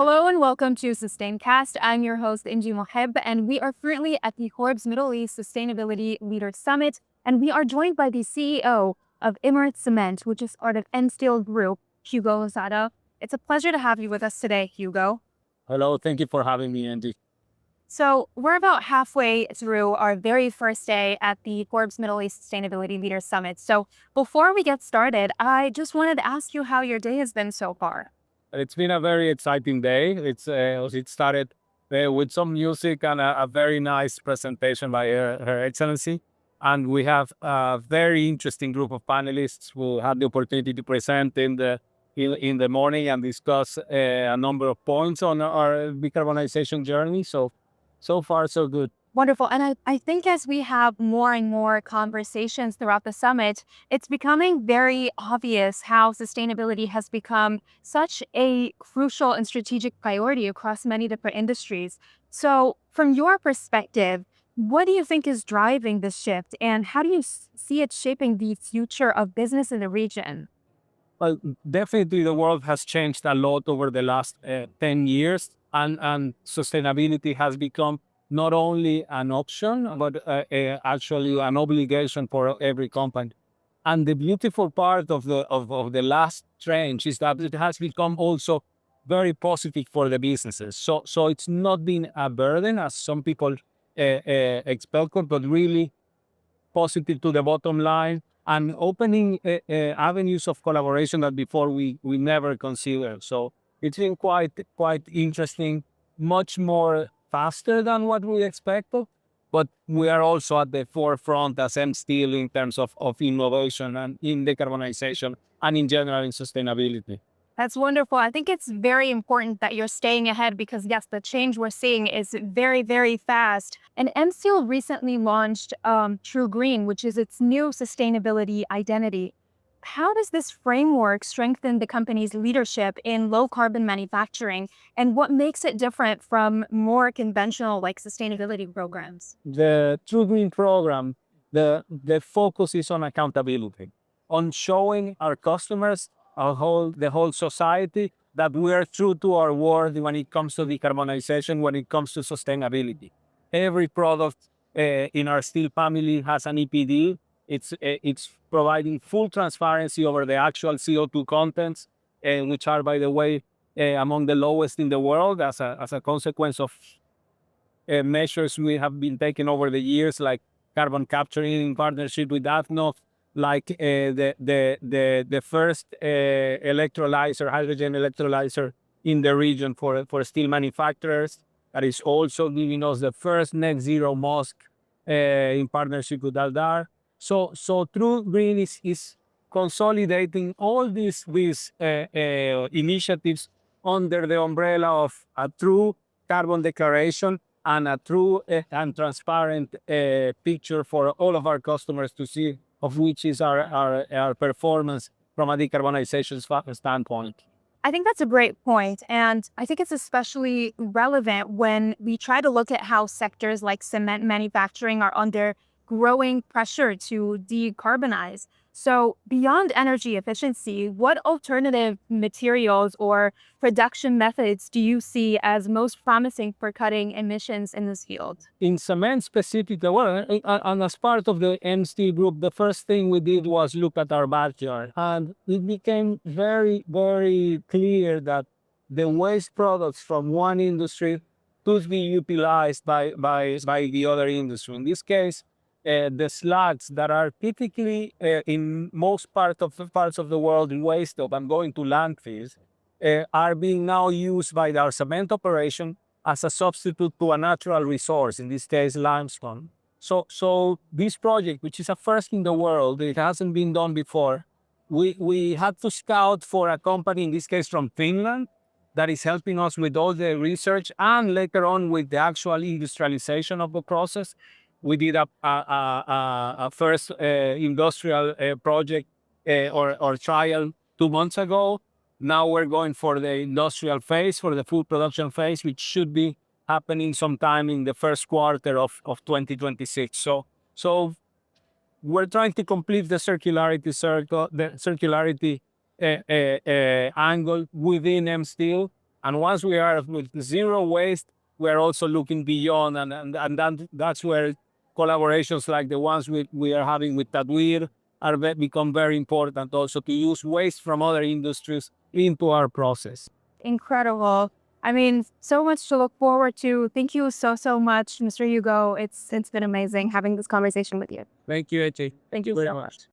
Hello and welcome to SustainCast. I'm your host, Inji Moheb, and we are currently at the Forbes Middle East Sustainability Leaders Summit, and we are joined by the CEO of Emirates Cement, which is part of EMSTEEL Group, Hugo Losada. It's a pleasure to have you with us today, Hugo. Hello, thank you for having me, Andy. So we're about halfway through our very first day at the Forbes Middle East Sustainability Leaders Summit. So before we get started, I just wanted to ask you how your day has been so far. It's been a very exciting day. It started with some music and a very nice presentation by Her Excellency. And we have a very interesting group of panelists who had the opportunity to present in the morning and discuss a number of points on our decarbonization journey. So far, so good. Wonderful. And I think as we have more and more conversations throughout the summit, it's becoming very obvious how sustainability has become such a crucial and strategic priority across many different industries. So from your perspective, what do you think is driving this shift and how do you see it shaping the future of business in the region? Well, definitely the world has changed a lot over the last 10 years, and sustainability has become not only an option, but actually an obligation for every company. And the beautiful part of the last trend is that it has become also very positive for the businesses. So it's not been a burden, as some people expect, but really positive to the bottom line and opening avenues of collaboration that before we never considered. So it's been quite interesting, much more faster than what we expected, but we are also at the forefront as EMSTEEL in terms of innovation and in decarbonization and in general in sustainability. That's wonderful. I think it's very important that you're staying ahead because, yes, the change we're seeing is very, very fast. And MSTEEL recently launched TrueGreen, which is its new sustainability identity. How does this framework strengthen the company's leadership in low carbon manufacturing? And what makes it different from more conventional sustainability programs? The TrueGreen program, the focus is on accountability, on showing our customers, the whole society, that we are true to our word when it comes to decarbonization, when it comes to sustainability. Every product in our steel family has an EPD. It's providing full transparency over the actual CO2 contents, which are, by the way, among the lowest in the world as a consequence of measures we have been taking over the years, like carbon capturing in partnership with ADNOC, like the first electrolyzer, hydrogen electrolyzer in the region for steel manufacturers. That is also giving us the first net zero mosque in partnership with Aldar. So TrueGreen is consolidating all these initiatives under the umbrella of a true carbon declaration and a true and transparent picture for all of our customers to see of which is our performance from a decarbonization standpoint. I think that's a great point. And I think it's especially relevant when we try to look at how sectors like cement manufacturing are under growing pressure to decarbonize. So beyond energy efficiency, what alternative materials or production methods do you see as most promising for cutting emissions in this field? In cement specifically, well, and as part of the EMSTEEL Group, the first thing we did was look at our backyard. And it became very, very clear that the waste products from one industry could be utilized by the other industry. In this case, the slags that are typically in most parts of the world waste of and going to landfills are being now used by our cement operation as a substitute to a natural resource, in this case, limestone. So this project, which is a first in the world, it hasn't been done before. We had to scout for a company, in this case from Finland, that is helping us with all the research and later on with the actual industrialization of the process. We did a first industrial project or trial 2 months ago. Now we're going for the industrial phase, for the full production phase, which should be happening sometime in the first quarter of 2026. So we're trying to complete the circularity angle within EMSTEEL And once we are with zero waste, we're also looking beyond, that's where collaborations like the ones we are having with Tadwir become very important also, to use waste from other industries into our process. Incredible. I mean, so much to look forward to. Thank you so much, Mr. Hugo. It's been amazing having this conversation with you. Thank you, Ece. Thank you very so much.